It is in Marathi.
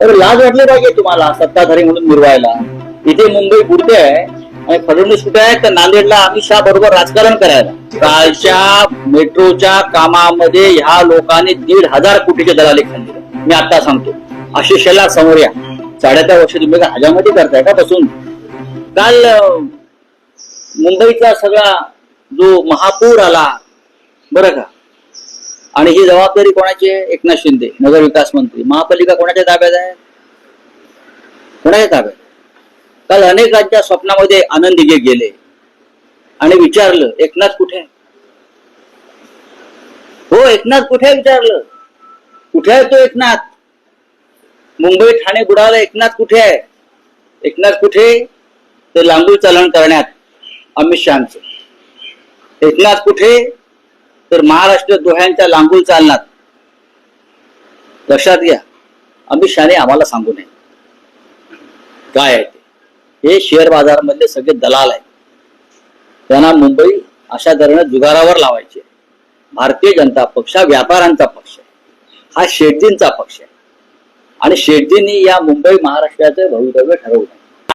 तर लाज वाटली पाहिजे तुम्हाला सत्ताधारी म्हणून मिरवायला. इथे मुंबई बुडते आहे आणि फडणवीस कुठे आहे तर नांदेडला अमित शहा बरोबर राजकारण करायला. कालच्या मेट्रोच्या कामामध्ये ह्या लोकांनी 1,500 कोटीचे दलाली खाल्ले. मी आता सांगतो, आशिषला समोर या. 3.5 वर्ष तुम्ही का ह्याच्यामध्ये करताय का बसून? काल मुंबईचा सगळा जो महापूर आला बरं का, आणि ही जबाबदारी कोणाची आहे? एकनाथ शिंदे नगर विकास मंत्री. महापालिका कोणाच्या ताब्यात आहे? कोणाच्या ताब्यात? काल अनेकांच्या स्वप्नामध्ये आनंद दिघे गेले आणि विचारलं एकनाथ कुठे आहे? हो, एकनाथ कुठे आहे विचारलं. कुठे आहे तो एकनाथ? मुंबई ठाणे बुडाला एकनाथ कुठे आहे? एकनाथ कुठे? ते लांबूल चलन करण्यात अमित शहाचं. एकनाथ कुठे? तर महाराष्ट्र दोह्यांच्या लांबूल चालनात. लक्षात घ्या, अमित शहाने आम्हाला सांगू नये काय आहे ते. हे शेअर बाजारामधले सगळे दलाल आहेत. त्यांना मुंबई अशा तऱ्हेने जुगारावर लावायचे. भारतीय जनता पक्ष हा व्यापाऱ्यांचा पक्ष आहे, हा शेटजींचा पक्ष आहे आणि शेटजींनी या मुंबई महाराष्ट्राचं भवितव्य ठरवलं.